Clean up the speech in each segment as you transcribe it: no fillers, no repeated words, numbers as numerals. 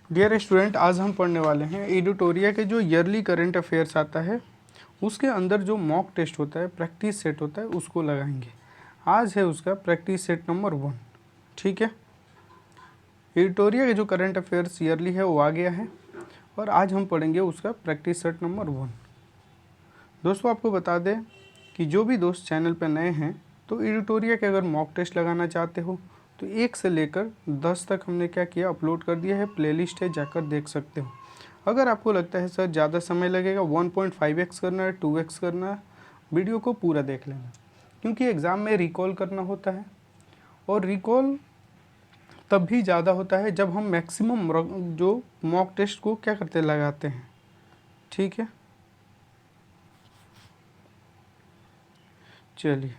Dear student, आज हम पढ़ने वाले हैं एडिटोरिया के जो ईयरली करंट अफेयर्स आता है उसके अंदर जो मॉक टेस्ट होता है, प्रैक्टिस सेट होता है, उसको लगाएंगे। आज है उसका प्रैक्टिस सेट नंबर 1। ठीक है, एडिटोरिया के जो करंट अफेयर्स ईयरली है वो आ गया है और आज हम पढ़ेंगे उसका प्रैक्टिस सेट नंबर 1। दोस्तों, आपको बता दें कि जो भी दोस्त चैनल पर नए हैं तो एडिटोरिया के अगर मॉक टेस्ट लगाना चाहते हो तो 1 से लेकर 10 तक हमने क्या किया, अपलोड कर दिया है। प्लेलिस्ट है, जाकर देख सकते हो। अगर आपको लगता है सर ज़्यादा समय लगेगा, 1.5x करना है, 2x करना है, वीडियो को पूरा देख लेना, क्योंकि एग्ज़ाम में रिकॉल करना होता है और रिकॉल तब भी ज़्यादा होता है जब हम मैक्सिमम जो मॉक टेस्ट को क्या करते लगाते हैं। ठीक है, चलिए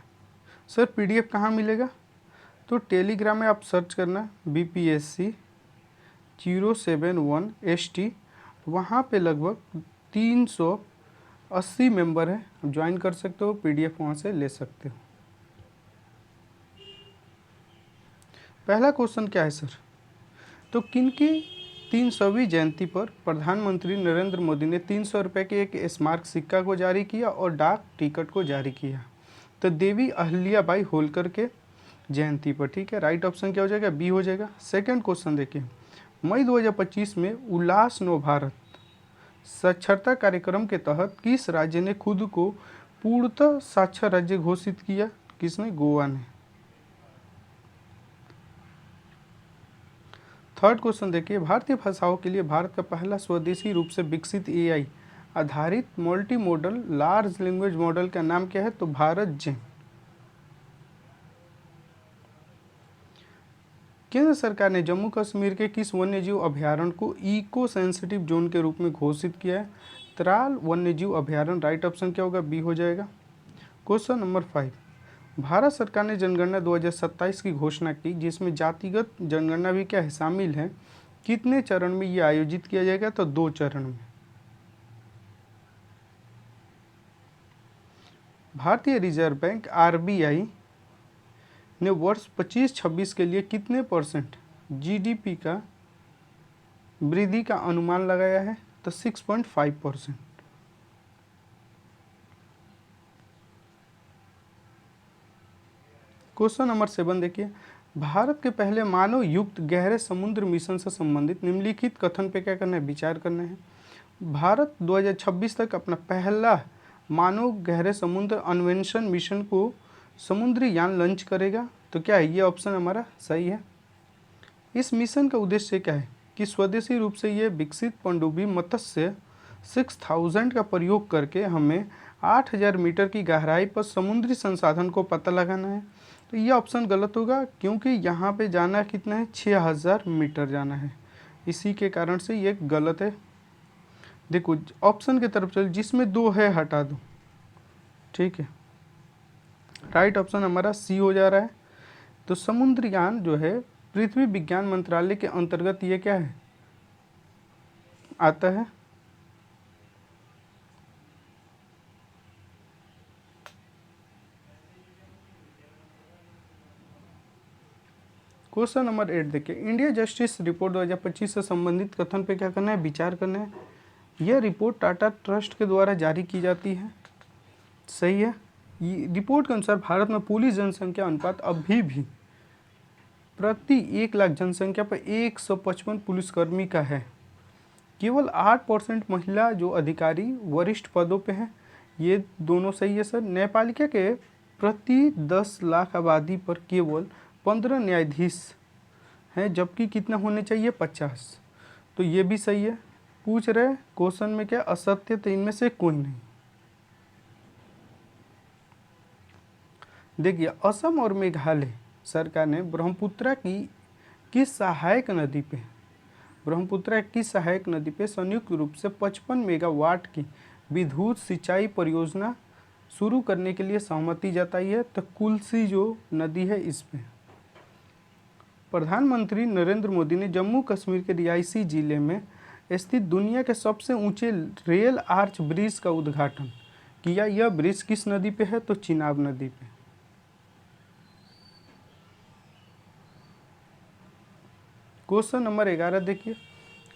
सर PDF कहाँ मिलेगा? तो टेलीग्राम में आप सर्च करना BPSC 071 ST, वहाँ पे लगभग 380 मेंबर हैं, आप ज्वाइन कर सकते हो, PDF वहाँ से ले सकते हो। पहला क्वेश्चन क्या है सर? तो किनकी 300वीं जयंती पर प्रधानमंत्री नरेंद्र मोदी ने 300 रुपये के एक स्मारक सिक्का को जारी किया और डाक टिकट को जारी किया? तो देवी अहिल्याबाई होलकर के जयंती पर। ठीक है, राइट ऑप्शन क्या हो जाएगा? बी हो जाएगा। सेकंड क्वेश्चन देखिए, मई 2025 में उल्लास नव भारत साक्षरता कार्यक्रम के तहत किस राज्य ने खुद को पूर्णतः साक्षर राज्य घोषित किया? किसने? गोवा ने। थर्ड क्वेश्चन देखिए, भारतीय भाषाओं के लिए भारत का पहला स्वदेशी रूप से विकसित AI आधारित multi modal large language model का नाम क्या है? तो भारत जेम। केंद्र सरकार ने जम्मू कश्मीर के किस वन्यजीव अभयारण्य को इको सेंसिटिव जोन के रूप में घोषित किया है? त्राल वन्यजीव अभयारण्य। राइट ऑप्शन क्या होगा? बी हो जाएगा। क्वेश्चन नंबर 5, भारत सरकार ने जनगणना 2027 की घोषणा की, जिसमें जातिगत जनगणना भी क्या है, शामिल है। कितने चरण में ये आयोजित किया जाएगा? तो 2 चरण में। भारतीय रिजर्व बैंक RBI ने वर्ष 25-26 के लिए कितने % GDP का वृद्धि का अनुमान लगाया है? तो 6.5%। क्वेश्चन नंबर 7 देखिए, भारत के पहले मानव युक्त गहरे समुद्र मिशन से संबंधित निम्नलिखित कथन पे क्या करना है? विचार करना है। भारत 2026 तक अपना पहला मानव गहरे समुद्र अन्वेषण मिशन को समुद्री यान लॉन्च करेगा। तो क्या है ये ऑप्शन हमारा सही है। इस मिशन का उद्देश्य क्या है? कि स्वदेशी रूप से ये विकसित पनडुब्बी मत्स्य 6000 का प्रयोग करके हमें 8000 मीटर की गहराई पर समुद्री संसाधन को पता लगाना है। तो ये ऑप्शन गलत होगा, क्योंकि यहाँ पे जाना कितना है? 6000 मीटर जाना है, इसी के कारण से ये गलत है। देखो ऑप्शन की तरफ चल, जिसमें 2 है हटा दो। ठीक है, राइट ऑप्शन हमारा सी हो जा रहा है। तो समुद्रयान जो है पृथ्वी विज्ञान मंत्रालय के अंतर्गत ये क्या है? आता है। क्वेश्चन नंबर 8 देखिए, इंडिया जस्टिस रिपोर्ट 2025 से संबंधित कथन पे क्या करना है? विचार करना है। यह रिपोर्ट टाटा ट्रस्ट के द्वारा जारी की जाती है। सही है। ये रिपोर्ट के अनुसार भारत में पुलिस जनसंख्या अनुपात अभी भी प्रति 1 लाख जनसंख्या पर 155 पुलिसकर्मी का है। केवल 8% महिला जो अधिकारी वरिष्ठ पदों पे हैं। ये दोनों सही है सर। न्यायपालिका के प्रति 10 लाख आबादी पर केवल 15 न्यायाधीश हैं, जबकि कितना होने चाहिए? 50। तो ये भी सही है। पूछ रहे क्वेश्चन में क्या असत्य? तो इनमें से कोई नहीं। देखिए, असम और मेघालय सरकार ने ब्रह्मपुत्रा की किस सहायक नदी पे संयुक्त रूप से 55 मेगावाट की विद्युत सिंचाई परियोजना शुरू करने के लिए सहमति जताई है? तो कुल्सी जो नदी है इस पे। प्रधानमंत्री नरेंद्र मोदी ने जम्मू कश्मीर के रियासी जिले में स्थित दुनिया के सबसे ऊंचे रेल आर्च ब्रिज का उद्घाटन किया। यह ब्रिज किस नदी पे है? तो चिनाब नदी पे। क्वेश्चन नंबर 11 देखिए,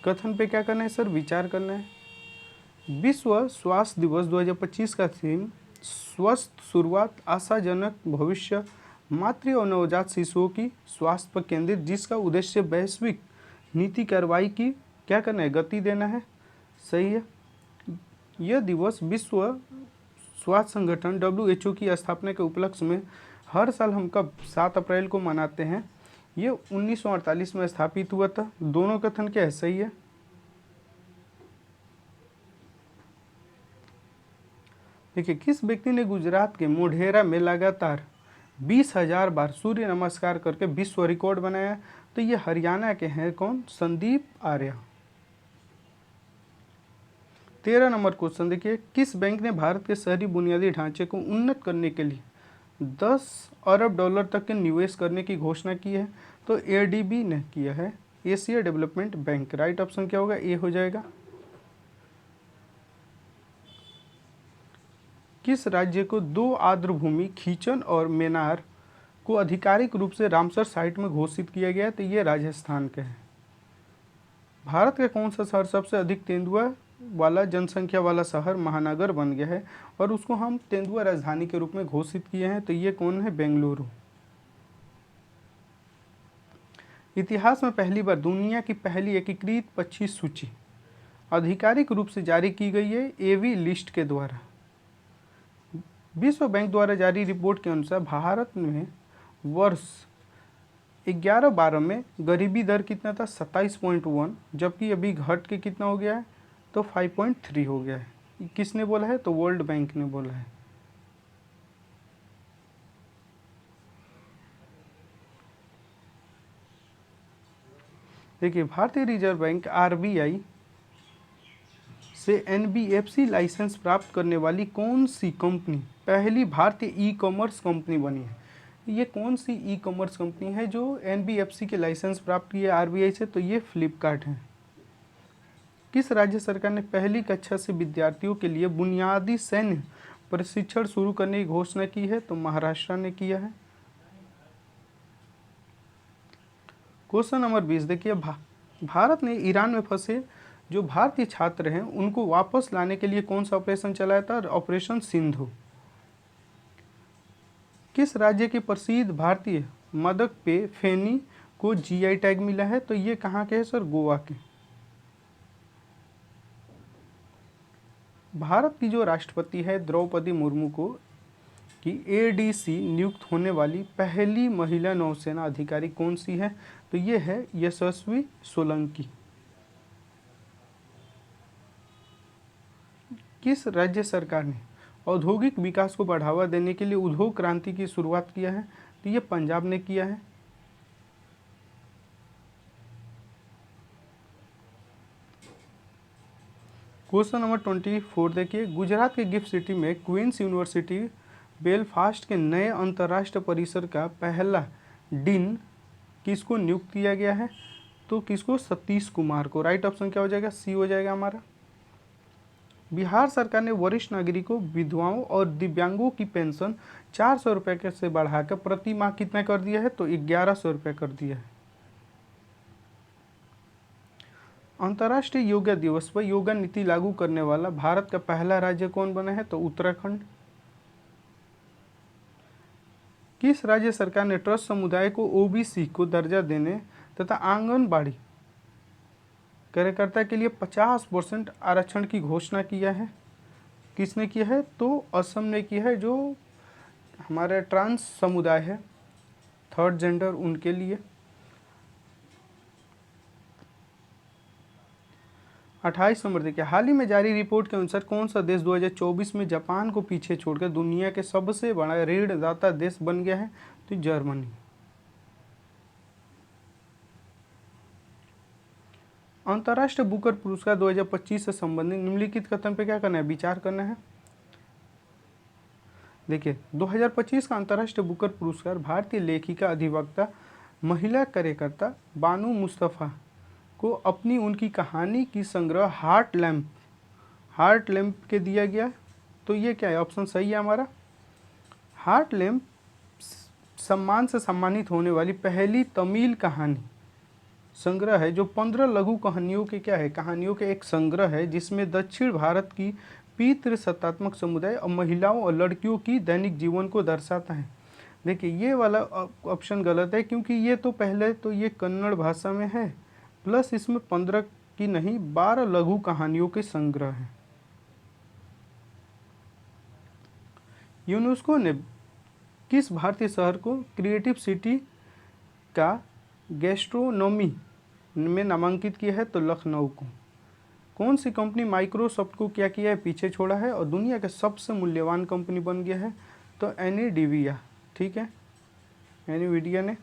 कथन पे क्या करना है सर? विचार करना है। विश्व स्वास्थ्य दिवस 2025 का थीम स्वस्थ शुरुआत, आशाजनक भविष्य, मातृ और नवजात शिशुओं की स्वास्थ्य पर केंद्रित, जिसका उद्देश्य वैश्विक नीति कार्रवाई की क्या करना है? गति देना है। सही है। यह दिवस विश्व स्वास्थ्य संगठन WHO की स्थापना के उपलक्ष्य में हर साल हम कब 7 अप्रैल को मनाते हैं। ये 1948 में स्थापित हुआ था। दोनों कथन क्या है? सही है। देखिए, किस व्यक्ति ने गुजरात के मोढेरा में लगातार 20,000 बार सूर्य नमस्कार करके विश्व रिकॉर्ड बनाया? तो ये हरियाणा के हैं। कौन? संदीप आर्य। 13 नंबर क्वेश्चन देखिए, किस बैंक ने भारत के शहरी बुनियादी ढांचे को उन्नत करने के लिए 10 अरब डॉलर तक के निवेश करने की घोषणा की है? तो ADB ने किया है, Asia development bank. Right option क्या होगा? ए हो जाएगा। किस राज्य को 2 आर्द्रभूमि खीचन और मेनार को आधिकारिक रूप से रामसर साइट में घोषित किया गया है? तो ये राजस्थान के हैं। भारत का कौन सा शहर सबसे अधिक तेंदुआ वाला जनसंख्या वाला शहर महानगर बन गया है और उसको हम तेंदुआ राजधानी के रूप में घोषित किए हैं? तो ये कौन है? बेंगलुरु। इतिहास में पहली बार दुनिया की पहली एकीकृत पक्षी सूची आधिकारिक रूप से जारी की गई है AV लिस्ट के द्वारा। विश्व बैंक द्वारा जारी रिपोर्ट के अनुसार भारत में वर्ष 11-12 में गरीबी दर कितना था? 27.1, जबकि अभी घट के कितना हो गया है? तो 5.3 हो गया है। किसने बोला है? तो वर्ल्ड बैंक ने बोला है। देखिए, भारतीय रिजर्व बैंक RBI से NBFC लाइसेंस प्राप्त करने वाली कौन सी कंपनी पहली भारतीय ई-कॉमर्स कंपनी बनी है? ये कौन सी ई-कॉमर्स कंपनी है जो NBFC के लाइसेंस प्राप्त की है RBI से? तो ये फ्लिपकार्ट है। किस राज्य सरकार ने पहली कक्षा से विद्यार्थियों के लिए बुनियादी सैन्य प्रशिक्षण शुरू करने की घोषणा की है? तो महाराष्ट्र ने किया है। क्वेश्चन नंबर 20 देखिए, भारत ने ईरान में फंसे जो भारतीय छात्र हैं उनको वापस लाने के लिए कौन सा ऑपरेशन चलाया था? ऑपरेशन सिंधु। किस राज्य के प्रसिद्ध भारतीय मदक पेय फेनी को GI टैग मिला है? तो ये कहाँ के है सर? गोवा के। भारत की जो राष्ट्रपति है द्रौपदी मुर्मू को कि ADC नियुक्त होने वाली पहली महिला नौसेना अधिकारी कौन सी है? तो ये है यशस्वी सोलंकी। किस राज्य सरकार ने औद्योगिक विकास को बढ़ावा देने के लिए उद्योग क्रांति की शुरुआत किया है? तो ये पंजाब ने किया है। क्वेश्चन नंबर 24 देखिए, गुजरात के गिफ्ट सिटी में क्वींस यूनिवर्सिटी बेलफास्ट के नए अंतर्राष्ट्रीय परिसर का पहला डीन किसको नियुक्त किया गया है? तो किसको? सतीश कुमार को। राइट ऑप्शन क्या हो जाएगा? सी हो जाएगा हमारा। बिहार सरकार ने वरिष्ठ नागरिकों, विधवाओं और दिव्यांगों की पेंशन 400 रुपये से बढ़ाकर प्रति माह कितना कर दिया है? तो 1100 रुपये कर दिया है। अंतर्राष्ट्रीय योगा दिवस पर योगा नीति लागू करने वाला भारत का पहला राज्य कौन बना है? तो उत्तराखंड। किस राज्य सरकार ने ट्रस्ट समुदाय को OBC को दर्जा देने तथा आंगनबाड़ी कार्यकर्ता के लिए 50% आरक्षण की घोषणा किया है? किसने किया है? तो असम ने किया है, जो हमारा ट्रांस समुदाय है, थर्ड जेंडर, उनके लिए। 28 नंबर देखिए, हाल ही में जारी रिपोर्ट के अनुसार कौन सा देश 2024 में जापान को पीछे छोड़कर दुनिया के सबसे बड़ा ऋणदाता देश बन गया है? तो जर्मनी। अंतर्राष्ट्रीय बुकर पुरस्कार 2025 से संबंधित निम्नलिखित कथन पे क्या करना है? विचार करना है। देखिए, 2025 का अंतर्राष्ट्रीय बुकर पुरस्कार भारतीय लेखिका, अधिवक्ता, महिला कार्यकर्ता बानू मुस्तफ़ा को अपनी उनकी कहानी की संग्रह हार्ट लैम्प के दिया गया। तो ये क्या है? ऑप्शन सही है हमारा। हार्ट लैम्प सम्मान से सम्मानित होने वाली पहली तमिल कहानी संग्रह है जो 15 लघु कहानियों के क्या है, कहानियों के एक संग्रह है जिसमें दक्षिण भारत की पितृसत्तात्मक समुदाय और महिलाओं और लड़कियों की दैनिक जीवन को दर्शाता है। देखिए ये वाला ऑप्शन गलत है क्योंकि ये तो पहले तो ये कन्नड़ भाषा में है, प्लस इसमें 15 की नहीं 12 लघु कहानियों के संग्रह हैं। यूनेस्को ने किस भारतीय शहर को क्रिएटिव सिटी का गैस्ट्रोनॉमी में नामांकित किया है, तो लखनऊ को। कौन सी कंपनी माइक्रोसॉफ्ट को क्या किया है, पीछे छोड़ा है और दुनिया का सबसे मूल्यवान कंपनी बन गया है, तो एनवीडिया, ठीक है, एनवीडिया ने।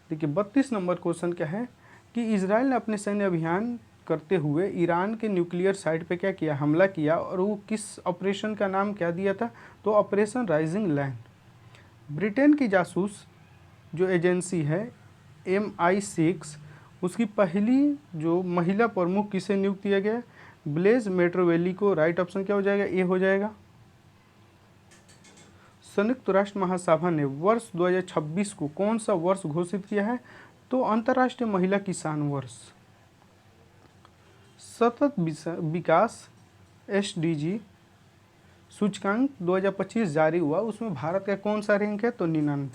देखिए 32 नंबर क्वेश्चन क्या है कि इजराइल ने अपने सैन्य अभियान करते हुए ईरान के न्यूक्लियर साइट पे क्या किया, हमला किया, और वो किस ऑपरेशन का नाम क्या दिया था, तो ऑपरेशन राइजिंग लायन। ब्रिटेन की जासूस जो एजेंसी है MI6, उसकी पहली जो महिला प्रमुख किसे नियुक्त किया गया, ब्लेज मेट्रोवेली को। राइट ऑप्शन क्या हो जाएगा, ए हो जाएगा। संयुक्त राष्ट्र महासभा ने वर्ष 2026 को कौन सा वर्ष घोषित किया है, तो अंतर्राष्ट्रीय महिला किसान वर्ष। सतत विकास SDG सूचकांक 2025 जारी हुआ, उसमें भारत का कौन सा रैंक है, तो 99।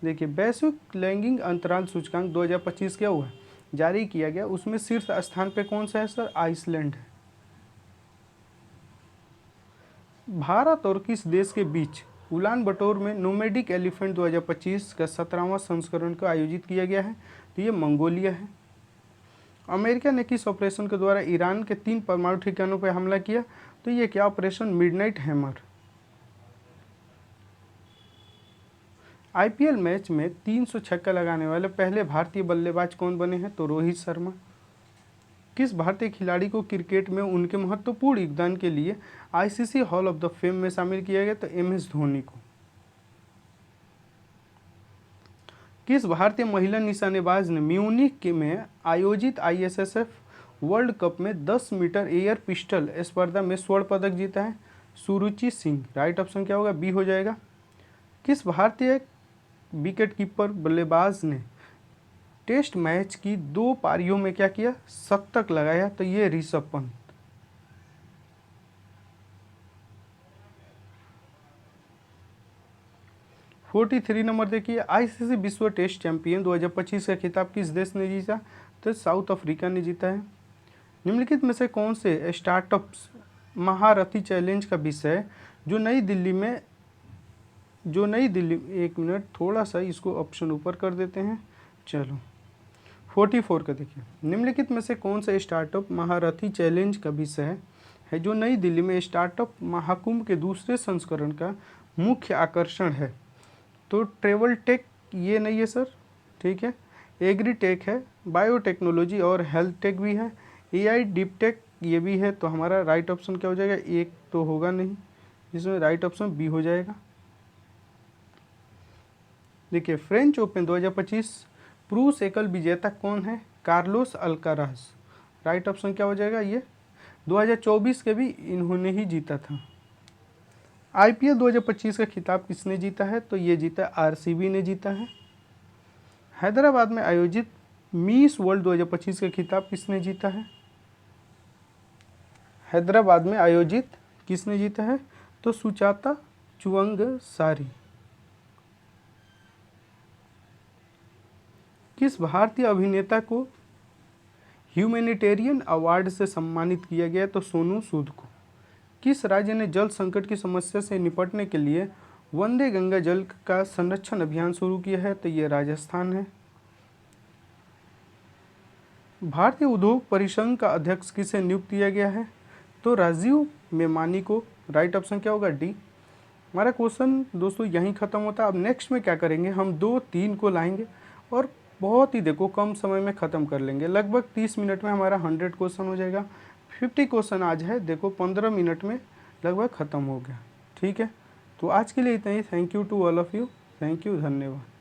देखिए वैश्विक लैंगिक अंतराल सूचकांक 2025 क्या हुआ, जारी किया गया, उसमें शीर्ष स्थान पे कौन सा है सर, आइसलैंड है। भारत और किस देश के बीच उलान बटोर में नोमैडिक एलिफेंट 2025 का 17वां संस्करण को आयोजित किया गया है, तो ये मंगोलिया है। अमेरिका ने किस ऑपरेशन के द्वारा ईरान के 3 परमाणु ठिकानों पर हमला किया, तो ये क्या operation, midnight hammer. IPL match में 300 छक्का लगाने वाले पहले भारतीय बल्लेबाज कौन बने हैं, तो रोहित शर्मा। किस भारतीय खिलाड़ी को क्रिकेट में उनके महत्वपूर्ण योगदान के लिए ICC hall of the fame में शामिल किया गया, तो MS धोनी को। किस भारतीय महिला निशानेबाज ने म्यूनिख में आयोजित ISSF वर्ल्ड कप में 10 मीटर एयर पिस्टल स्पर्धा में स्वर्ण पदक जीता है, सुरुचि सिंह। राइट ऑप्शन क्या होगा, बी हो जाएगा। किस भारतीय विकेटकीपर बल्लेबाज ने टेस्ट मैच की 2 पारियों में क्या किया, शतक लगाया, तो ये ऋषभ पंत। (43) नंबर देखिए ICC विश्व टेस्ट चैंपियन 2025 का खिताब किस देश ने जीता, तो साउथ अफ्रीका ने जीता है। निम्नलिखित में से कौन से स्टार्टअप्स महारथी चैलेंज का विषय जो नई दिल्ली, एक मिनट थोड़ा सा इसको ऑप्शन ऊपर कर देते हैं, चलो 44 का देखिए, निम्नलिखित में से कौन सा स्टार्टअप महारथी चैलेंज का विषय है जो नई दिल्ली में स्टार्टअप महाकुंभ के दूसरे संस्करण का मुख्य आकर्षण है, तो ट्रेवल टेक ये नहीं है सर, ठीक है, एग्रीटेक है, बायोटेक्नोलॉजी और हेल्थ टेक भी है, AI डीप टेक ये भी है, तो हमारा राइट ऑप्शन क्या हो जाएगा, एक तो होगा नहीं, जिसमें राइट ऑप्शन बी हो जाएगा। देखिए फ्रेंच ओपन 2025 पुरुष एकल विजेता कौन है, कार्लोस अल्काराज। राइट ऑप्शन क्या हो जाएगा, ये 2024 के भी इन्होंने ही जीता था। IPL 2025 का खिताब किसने जीता है, तो ये जीता RCB ने जीता है। हैदराबाद में आयोजित मिस वर्ल्ड 2025 का खिताब किसने जीता है, हैदराबाद में आयोजित किसने जीता है, तो सुचाता चुवंगसारी। किस भारतीय अभिनेता को ह्यूमैनिटेरियन अवार्ड से सम्मानित किया गया, तो सोनू सूद को। किस राज्य ने जल संकट की समस्या से निपटने के लिए वंदे गंगा जल का संरक्षण अभियान शुरू किया है, तो ये राजस्थान है। भारतीय उद्योग परिसंघ का अध्यक्ष किसे नियुक्त किया गया है, तो राजीव मेमानी को। राइट ऑप्शन क्या होगा, डी। हमारा क्वेश्चन दोस्तों यहीं ख़त्म होता है। अब नेक्स्ट में क्या करेंगे, हम 2-3 को लाएंगे और बहुत ही देखो कम समय में ख़त्म कर लेंगे। लगभग 30 मिनट में हमारा 100 क्वेश्चन हो जाएगा। 50 क्वेश्चन आज है, देखो 15 मिनट में लगभग ख़त्म हो गया। ठीक है, तो आज के लिए इतना ही। Thank you to all of you, thank you, धन्यवाद।